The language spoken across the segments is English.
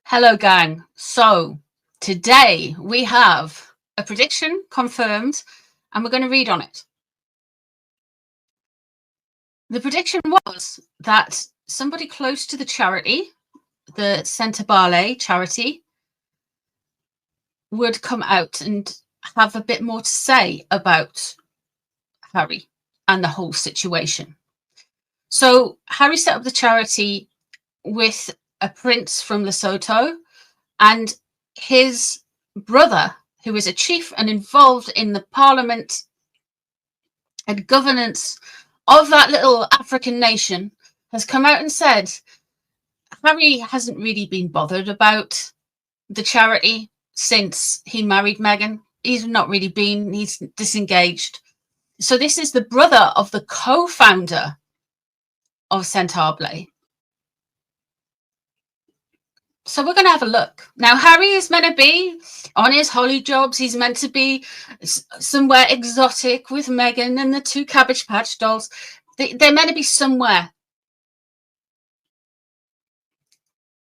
Hello, gang. So today we have a prediction confirmed and we're going to read on it. The prediction was that somebody close to the charity, the Sentebale charity, would come out and have a bit more to say about Harry and the whole situation. So Harry set up the charity with a prince from Lesotho and his brother, who is a chief and involved in the parliament and governance of that little African nation, has come out and said Harry hasn't really been bothered about the charity since he married Meghan. He's not really been, he's disengaged. So this is the brother of the co-founder of Sentebale. So we're going to have a look. Now, Harry is meant to be on his holly jobs. He's meant to be somewhere exotic with Meghan and the two Cabbage Patch dolls. They're meant to be somewhere.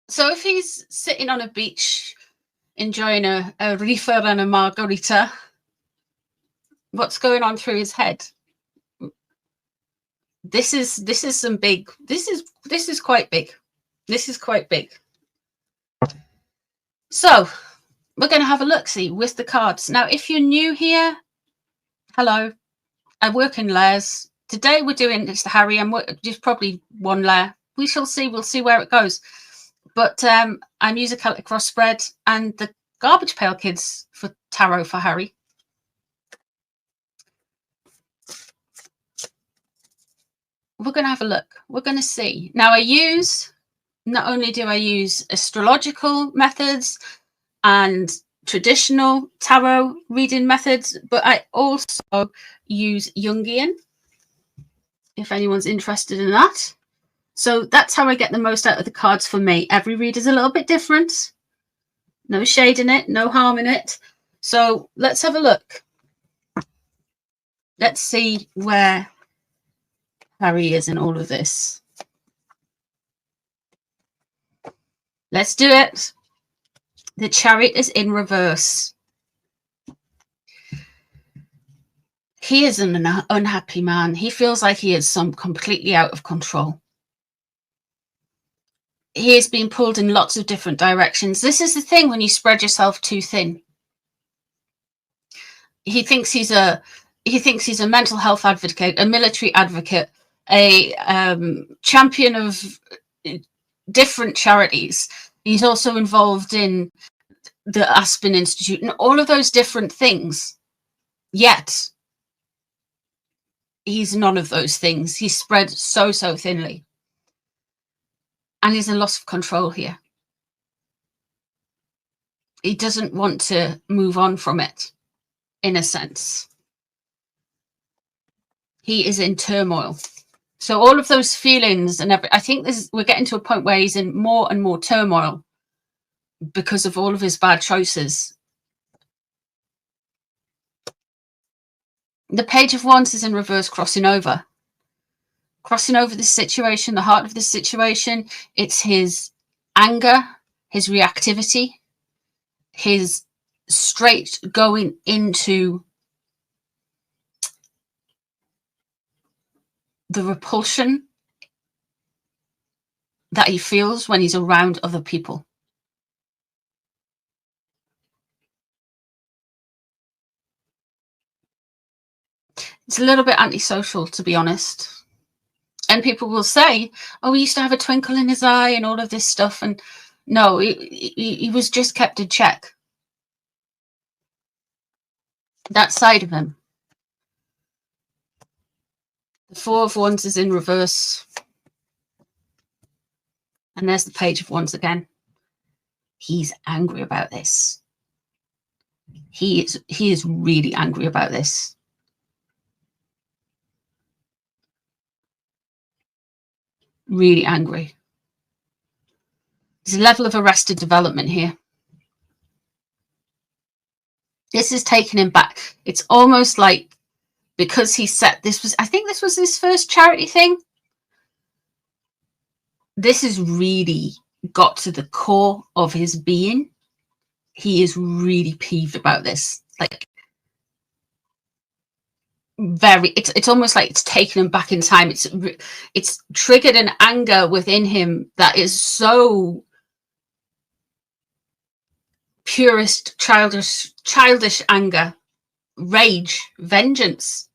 So if he's sitting on a beach enjoying a reefer and a margarita, what's going on through his head? This is some big. This is quite big. This is quite big. So we're going to have a look-see with the cards. Now, if you're new here, hello. I work in layers. Today we're doing this to Harry, and just probably one layer. We shall see. We'll see where it goes. But I'm using Celtic Cross Spread and the Garbage Pail Kids for tarot for Harry. We're going to have a look. We're going to see. Now, not only do I use astrological methods and traditional tarot reading methods, but I also use Jungian, if anyone's interested in that. So that's how I get the most out of the cards for me. Every reader's a little bit different. No shade in it, no harm in it. So let's have a look. Let's see where Harry is in all of this. Let's do it. The Chariot is in reverse. He is an unhappy man. He feels like he is completely out of control. He is being pulled in lots of different directions. This is the thing when you spread yourself too thin. He thinks he's a mental health advocate, a military advocate, a champion of different charities. He's also involved in the Aspen Institute and all of those different things. Yet, he's none of those things. He's spread so thinly. And he's a loss of control here. He doesn't want to move on from it, in a sense. He is in turmoil. So all of those feelings and I think we're getting to a point where he's in more and more turmoil because of all of his bad choices. The Page of Wands is in reverse, crossing over this situation, the heart of this situation. It's his anger, his reactivity, his straight going into the repulsion that he feels when he's around other people. It's a little bit antisocial, to be honest. And people will say, oh, he used to have a twinkle in his eye and all of this stuff. And no, he was just kept in check. That side of him. The Four of Wands is in reverse. And there's the Page of Wands again. He's angry about this. He is really angry about this. Really angry. There's a level of arrested development here. This is taking him back. It's almost like because he set I think this was his first charity thing. This is really got to the core of his being. He is really peeved about this. Like, it's almost like it's taken him back in time. It's triggered an anger within him that is so purest, childish anger, rage, vengeance.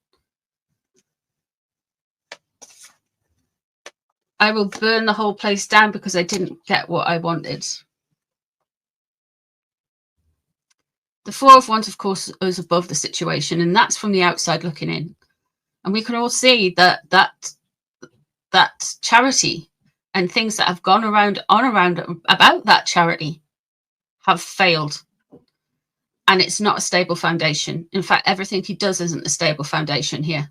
I will burn the whole place down because I didn't get what I wanted. The Four of Wands, of course, is above the situation, and that's from the outside looking in. And we can all see that charity and things that have gone around about that charity have failed. And it's not a stable foundation. In fact, everything he does isn't a stable foundation here.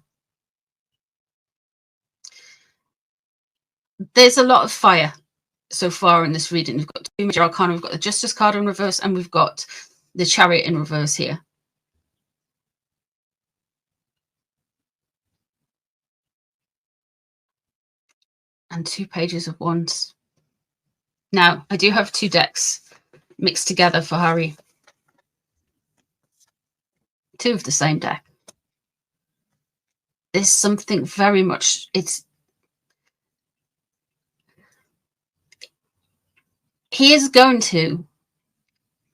There's a lot of fire so far in this reading. We've got two major arcana. We've got the Justice card in reverse, and we've got the Chariot in reverse here. And 2 pages of Wands. Now, I do have 2 decks mixed together for Harry. 2 of the same deck. There's something very much, he is going to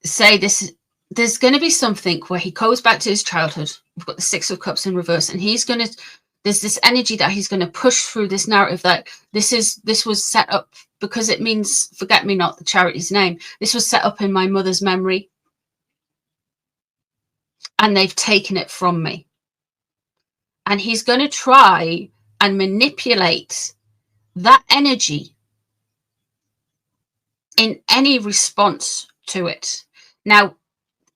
say this, there's going to be something where he goes back to his childhood. We've got the 6 of Cups in reverse, and he's going to, there's this energy that he's going to push through this narrative that this was set up because it means forget me not, the charity's name. This was set up in my mother's memory, and they've taken it from me. And he's going to try and manipulate that energy in any response to it. Now,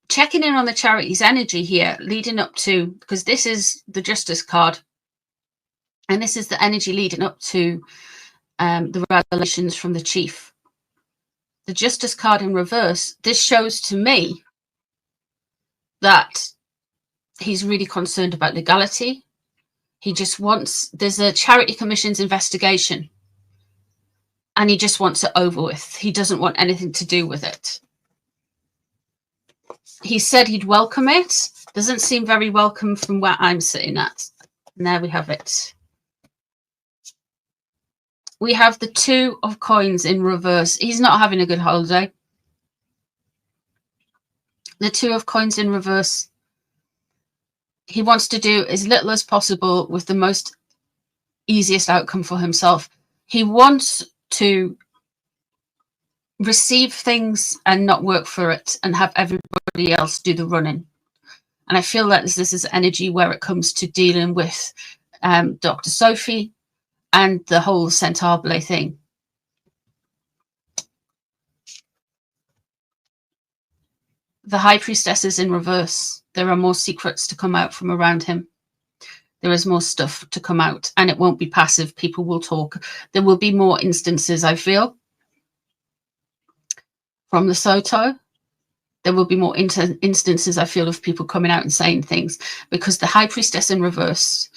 checking in on the charity's energy here, leading up to, because this is the Justice card, and this is the energy leading up to the revelations from the Chief. The Justice card in reverse, this shows to me that he's really concerned about legality. He just wants, there's a Charity Commission's investigation, and he just wants it over with. He doesn't want anything to do with it. He said he'd welcome it. Doesn't seem very welcome from where I'm sitting at. And there we have it. We have the 2 of Coins in reverse. He's not having a good holiday. The 2 of Coins in reverse. He wants to do as little as possible with the most easiest outcome for himself. He wants to receive things and not work for it and have everybody else do the running. And I feel that this is energy where it comes to dealing with Dr. Sophie and the whole Sentebale thing. The High Priestess is in reverse. There are more secrets to come out from around him. There is more stuff to come out, and it won't be passive. People will talk. There will be more instances, I feel, from the Soto. There will be more instances, I feel, of people coming out and saying things, because the High Priestess in reverse,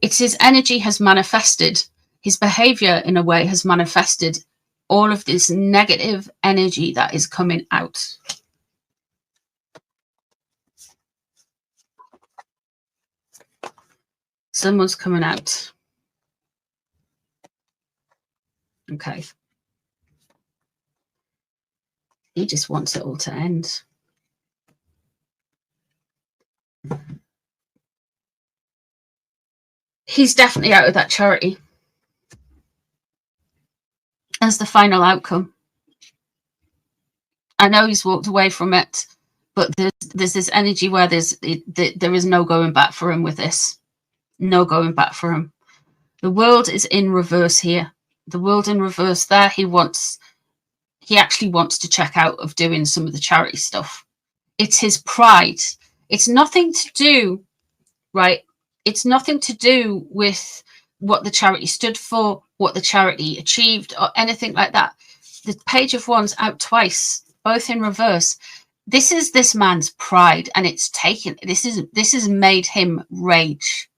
it's his energy has manifested. His behavior, in a way, has manifested all of this negative energy that is coming out. Someone's coming out. Okay. He just wants it all to end. He's definitely out of that charity as the final outcome. I know he's walked away from it, but there's this energy where there is no going back for him with this. No going back for him. The World is in reverse here. The World in reverse there. He actually wants to check out of doing some of the charity stuff. It's his pride. It's nothing to do, right? It's nothing to do with what the charity stood for, what the charity achieved, or anything like that. The Page of Wands out twice, both in reverse. This is this man's pride, and it's taken. This has made him rage.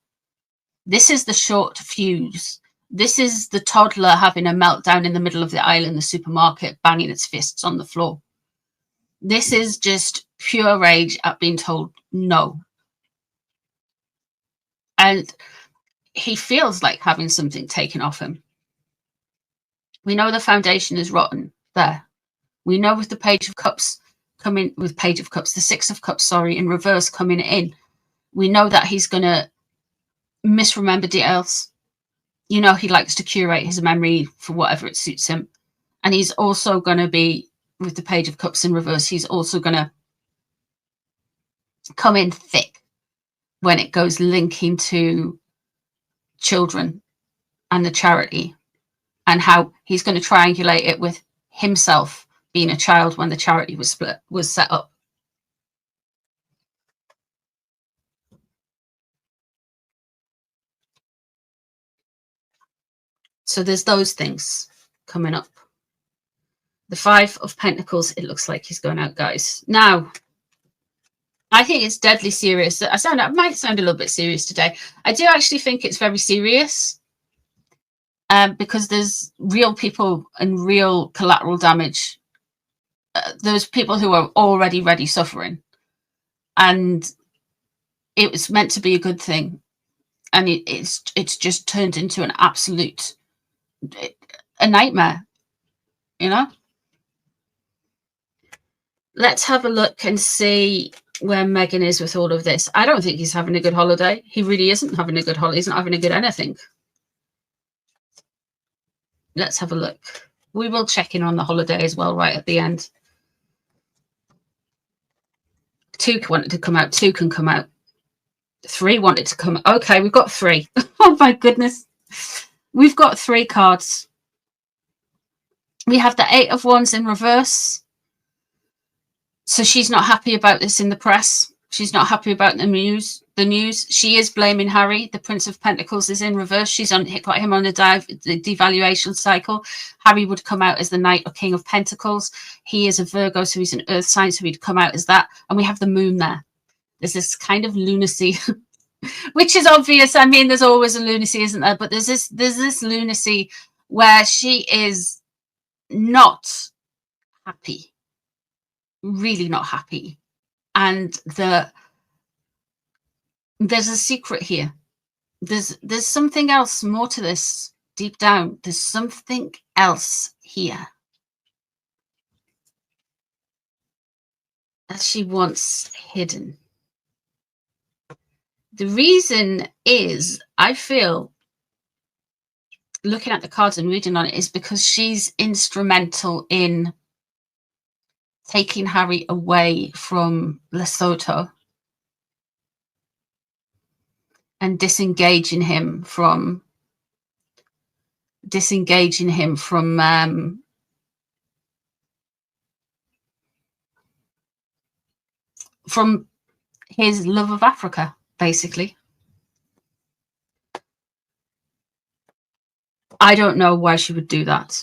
This is the short fuse This is the toddler having a meltdown in the middle of the aisle in the supermarket, banging its fists on the floor. This is just pure rage at being told no. And he feels like having something taken off him. We know the foundation is rotten there. We know with the Page of Cups coming, with Page of Cups, the Six of Cups, sorry, in reverse coming in, we know that he's going to misremember details. You know, he likes to curate his memory for whatever it suits him. And he's also going to be, with the Page of Cups in reverse, he's also going to come in thick when it goes linking to children and the charity, and how he's going to triangulate it with himself being a child when the charity was set up. So there's those things coming up. The Five of Pentacles, it looks like he's going out, guys. Now, I think it's deadly serious. I might sound a little bit serious today. I do actually think it's very serious, because there's real people and real collateral damage. There's people who are already suffering, and it was meant to be a good thing, and it's just turned into an absolute a nightmare, you know. Let's have a look and see where Meghan is with all of this. I don't think he's having a good holiday. He really isn't having a good holiday. He's not having a good anything. Let's have a look. We will check in on the holiday as well right at the end. 2 wanted to come out. 2 can come out. 3 wanted to come. Okay, we've got 3. Oh my goodness. We've got 3 cards. We have the 8 of Wands in reverse. So she's not happy about this in the press. She's not happy about the news. She is blaming Harry. The Prince of Pentacles is in reverse. She's got him on the devaluation cycle. Harry would come out as the Knight or King of Pentacles. He is a Virgo, so he's an earth sign, so he'd come out as that. And we have the moon there. There's this kind of lunacy, which is obvious. I mean, there's always a lunacy, isn't there? But there's this lunacy where she is not happy. Really not happy. And there's a secret here. There's something else more to this deep down. There's something else here that she wants hidden. The reason is, I feel, looking at the cards and reading on it, is because she's instrumental in taking Harry away from Lesotho and disengaging him from his love of Africa, basically. I don't know why she would do that.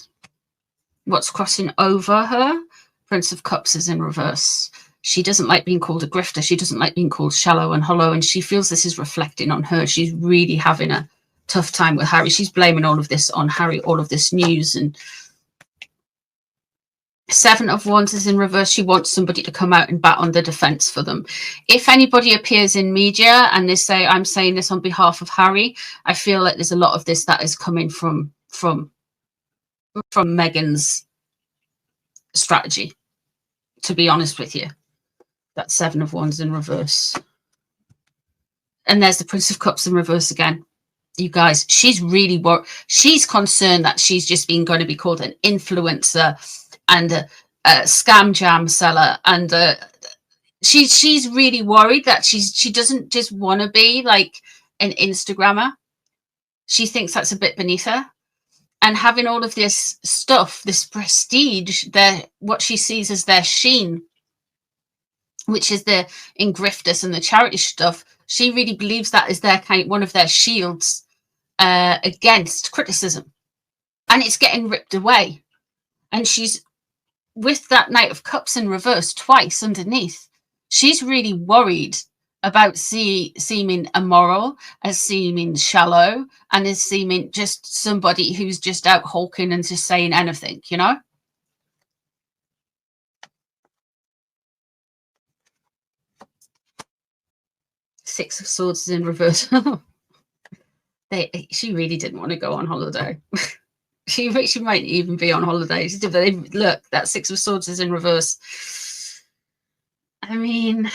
What's crossing over her? Prince of Cups is in reverse. She doesn't like being called a grifter. She doesn't like being called shallow and hollow, and she feels this is reflecting on her. She's really having a tough time with Harry. She's blaming all of this on Harry, all of this news. And 7 of Wands is in reverse. She wants somebody to come out and bat on the defense for them. If anybody appears in media and they say, I'm saying this on behalf of Harry, I feel like there's a lot of this that is coming from Meghan's strategy, to be honest with you. That's 7 of Wands in reverse. And there's the Prince of Cups in reverse again. You guys, she's really she's concerned that she's just going to be called an influencer and a scam jam seller, and she's really worried that she doesn't just want to be like an Instagrammer. She thinks that's a bit beneath her. And having all of this stuff, this prestige, what she sees as their sheen, which is the ingriftus and the charity stuff, she really believes that is their one of their shields against criticism. And it's getting ripped away. And she's, with that Knight of Cups in reverse twice underneath, she's really worried seeming immoral, as seeming shallow, and as seeming just somebody who's just out hulking and just saying anything, you know. Six of Swords is in reverse. She really didn't want to go on holiday. she might even be on holiday. Look, that Six of Swords is in reverse. I mean,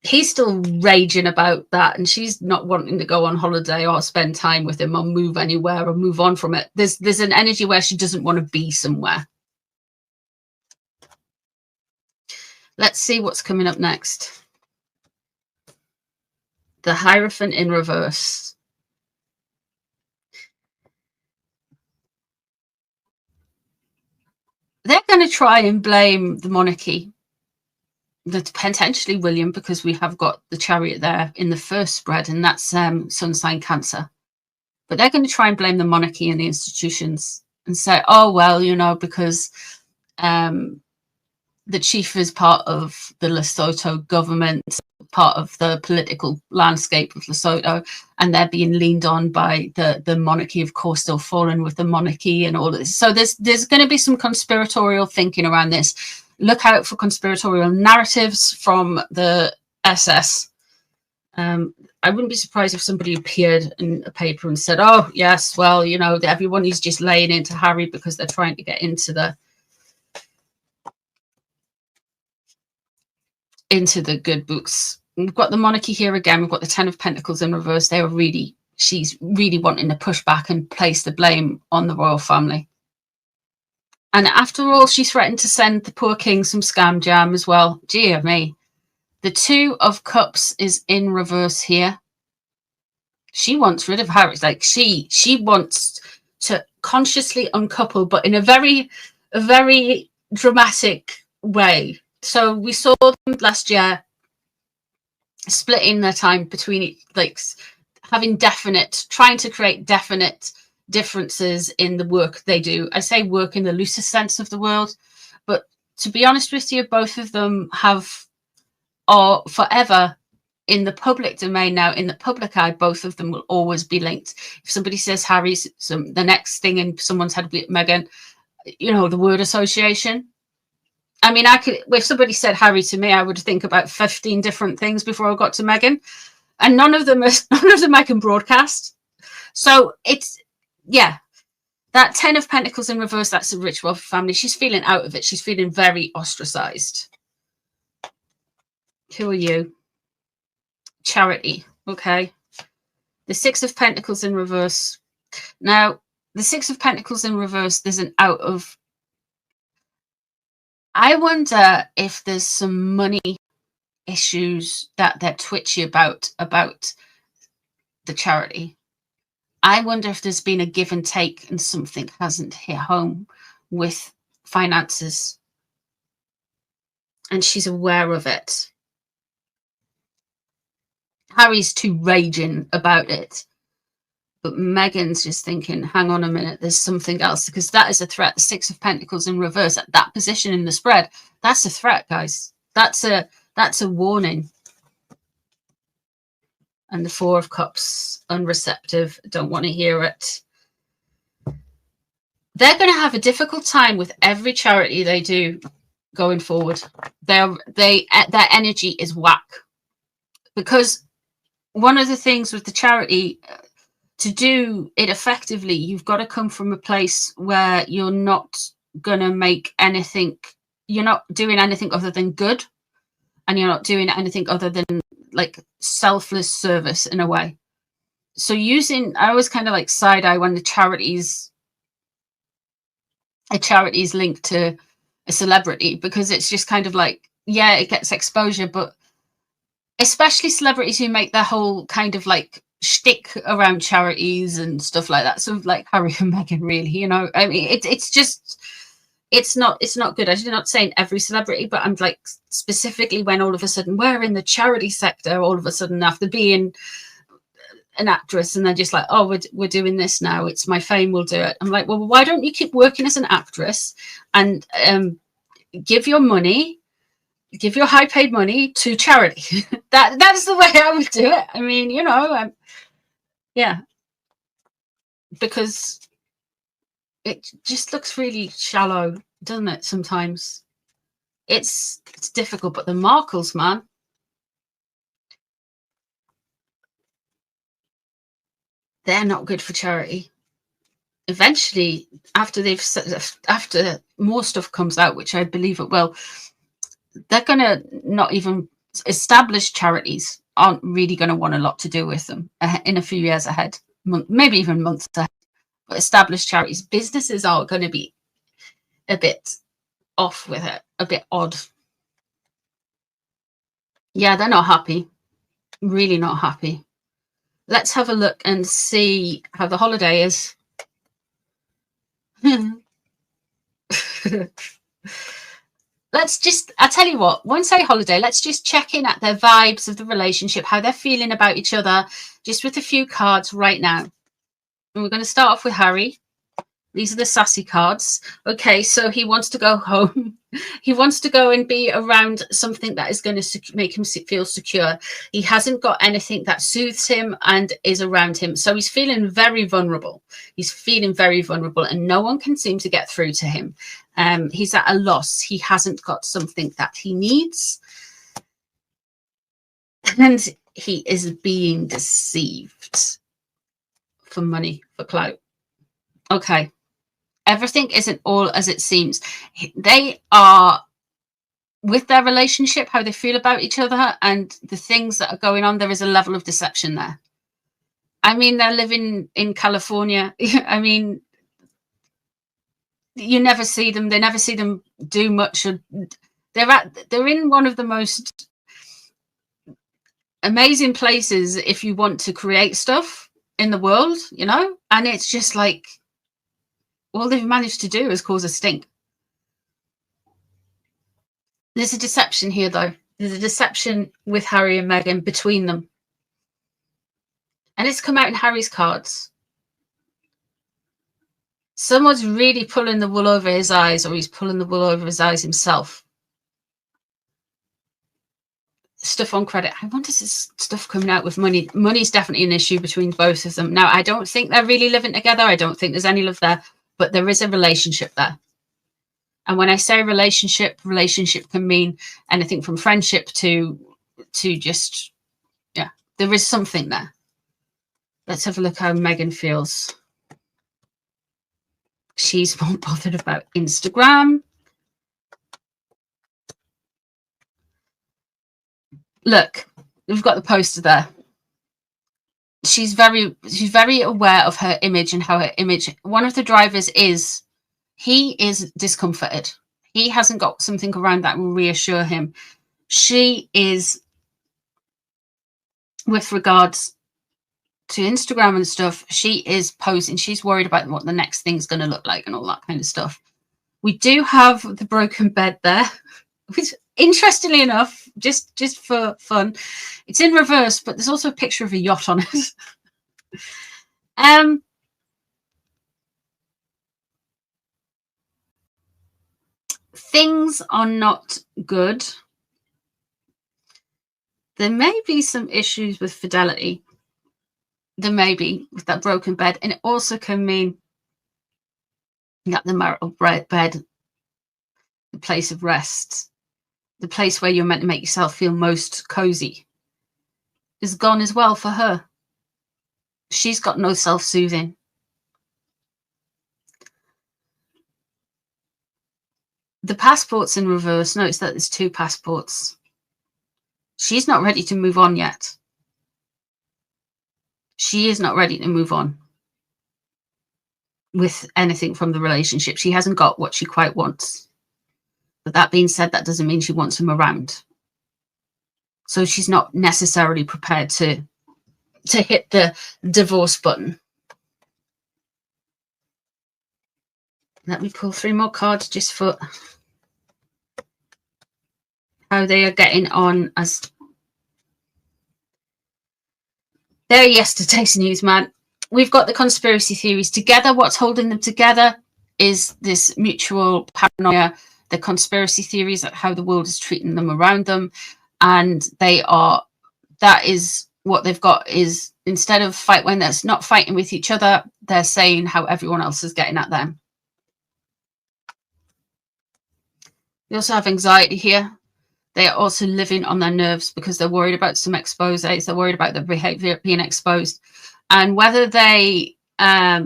he's still raging about that, and she's not wanting to go on holiday or spend time with him or move anywhere or move on from it. There's an energy where she doesn't want to be somewhere. Let's see what's coming up next. The Hierophant in reverse. They're going to try and blame the monarchy, potentially William, because we have got the Chariot there in the first spread, and that's sun sign Cancer. But they're going to try and blame the monarchy and the institutions and say, oh, well, you know, because the chief is part of the Lesotho government, part of the political landscape of Lesotho, and they're being leaned on by the monarchy, of course, still falling with the monarchy and all of this. So there's going to be some conspiratorial thinking around this. Look out for conspiratorial narratives from the SS. I wouldn't be surprised if somebody appeared in a paper and said, oh, yes, well, you know, everyone is just laying into Harry because they're trying to get into the good books. We've got the monarchy here again. We've got the Ten of Pentacles in reverse. She's really wanting to push back and place the blame on the royal family. And after all, she threatened to send the poor king some scam jam as well. Dear me. The Two of Cups is in reverse here. She wants rid of Harry. Like she wants to consciously uncouple, but in a very dramatic way. So we saw them last year splitting their time between, like, having trying to create definite differences in the work they do. I say work in the loosest sense of the word, but to be honest with you, both of them are forever in the public domain now. In the public eye, both of them will always be linked. If somebody says Harry's, the next thing in someone's head will be Meghan, you know, the word association. I mean, if somebody said Harry to me, I would think about 15 different things before I got to Meghan, and none of them I can broadcast. So it's, yeah, that Ten of Pentacles in reverse, that's a rich wealthy family. She's feeling out of it. She's feeling very ostracized. Who are you? Charity. Okay. The Six of Pentacles in reverse. Now, the Six of Pentacles in reverse, there's an out of... I wonder if there's some money issues that they're twitchy about the charity. I wonder if there's been a give and take and something hasn't hit home with finances. And she's aware of it. Harry's too raging about it. But Meghan's just thinking, hang on a minute, there's something else, because that is a threat. The Six of Pentacles in reverse at that position in the spread, that's a threat, guys. That's a warning. And the Four of Cups, unreceptive, don't want to hear it. They're going to have a difficult time with every charity they do going forward. Their energy is whack. Because one of the things with the charity, to do it effectively, you've got to come from a place where you're not going to make anything, you're not doing anything other than good, and you're not doing anything other than like selfless service in a way. So I always kind of like side eye when a charity's linked to a celebrity, because it's just kind of like, yeah, it gets exposure, but especially celebrities who make their whole kind of like shtick around charities and stuff like that. So like Harry and Meghan, really, you know, I mean, it's just, it's not good. I'm not saying every celebrity, but I'm like specifically when all of a sudden we're in the charity sector, all of a sudden after being an actress, and they're just like, oh, we're doing this now, it's my fame, we'll do it. I'm like, well, why don't you keep working as an actress and give your money, give your high paid money to charity. That's the way I would do it. I mean, you know, yeah, because it just looks really shallow, doesn't it? Sometimes it's difficult, but the Markles, man, they're not good for charity. Eventually, after more stuff comes out, which I believe it will, they're gonna not even established charities aren't really going to want a lot to do with them in a few years ahead, maybe even months ahead. But established charities, businesses are going to be a bit off with it, a bit odd. Yeah, they're not happy, really not happy. Let's have a look and see how the holiday is. Let's just, I tell you what, won't say holiday, let's just check in at their vibes of the relationship, how they're feeling about each other, just with a few cards right now. And we're going to start off with Harry. These are the sassy cards. Okay, so he wants to go home. He wants to go and be around something that is going to make him feel secure. He hasn't got anything that soothes him and is around him. So he's feeling very vulnerable. He's feeling very vulnerable and no one can seem to get through to him. He's at a loss. He hasn't got something that he needs. And he is being deceived for money, for clout. Okay. Everything isn't all as it seems. They are, with their relationship, how they feel about each other and the things that are going on, there is a level of deception there. I mean, they're living in California. I mean, you never see them. They never see them do much. They're in one of the most amazing places if you want to create stuff in the world, you know? And it's just like, all they've managed to do is cause a stink. There's a deception here, though. There's a deception with Harry and Meghan between them. And it's come out in Harry's cards. Someone's really pulling the wool over his eyes, or he's pulling the wool over his eyes himself. Stuff on credit. I wonder if this stuff coming out with money. Money's definitely an issue between both of them. Now, I don't think they're really living together. I don't think there's any love there. But there is a relationship there. And when I say relationship can mean anything from friendship to just, yeah, there is something there. Let's have a look how Meghan feels. She's more bothered about Instagram. Look, we've got the poster there. She's very aware of her image and how her image, one of the drivers is he is discomforted. He hasn't got something around that will reassure him. She is, with regards to Instagram and stuff, she is posing. She's worried about what the next thing's going to look like and all that kind of stuff. We do have the broken bed there, which, interestingly enough, just for fun, it's in reverse, but there's also a picture of a yacht on it. Things are not good. There may be some issues with fidelity. There may be with that broken bed, and it also can mean that the marital bed, the place of rest, the place where you're meant to make yourself feel most cozy, is gone as well for her. She's got no self-soothing. The passport's in reverse. Notice that there's two passports. She's not ready to move on yet. She is not ready to move on with anything from the relationship. She hasn't got what she quite wants. But that being said, that doesn't mean she wants him around. So she's not necessarily prepared to hit the divorce button. Let me pull 3 more cards just for how they are getting on as they're yesterday's news, man. We've got the conspiracy theories together. What's holding them together is this mutual paranoia, the conspiracy theories at how the world is treating them around them. And that is what they've got, is instead of when they're not fighting with each other, they're saying how everyone else is getting at them. They also have anxiety here. They are also living on their nerves because they're worried about some exposes. They're worried about their behavior being exposed, and whether they are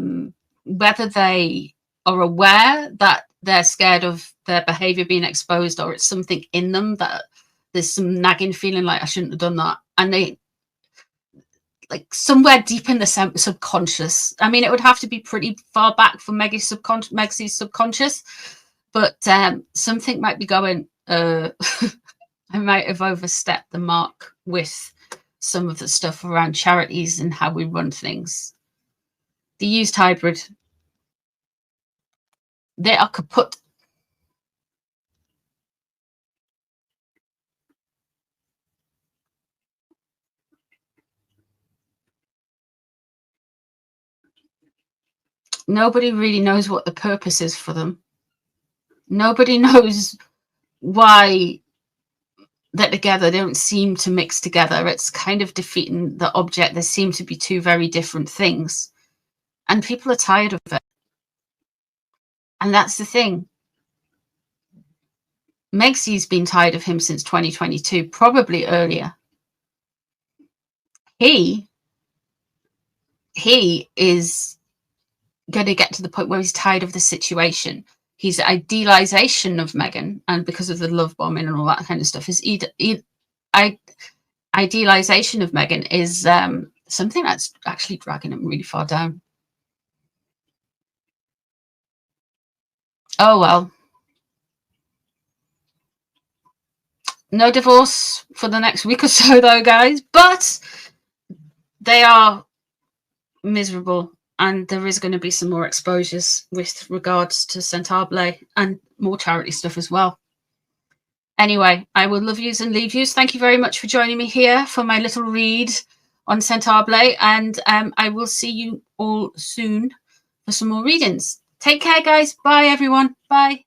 aware that they're scared of their behavior being exposed, or it's something in them that there's some nagging feeling like I shouldn't have done that, and they, like, somewhere deep in the subconscious. I mean, it would have to be pretty far back from Meg's subconscious, but something might be going, I might have overstepped the mark with some of the stuff around charities and how we run things. The used hybrid. They are kaput. Nobody really knows what the purpose is for them. Nobody knows why they're together. They don't seem to mix together. It's kind of defeating the object. There seem to be two very different things. And people are tired of it. And that's the thing. Meg's been tired of him since 2022, probably earlier. He is going to get to the point where he's tired of the situation. His idealization of Meghan, and because of the love bombing and all that kind of stuff, his idealization of Meghan is something that's actually dragging him really far down. Oh well. No divorce for the next week or so, though, guys, but they are miserable, and there is going to be some more exposures with regards to Sentebale and more charity stuff as well. Anyway, I will love yous and leave yous. Thank you very much for joining me here for my little read on Sentebale, and I will see you all soon for some more readings. Take care, guys. Bye, everyone. Bye.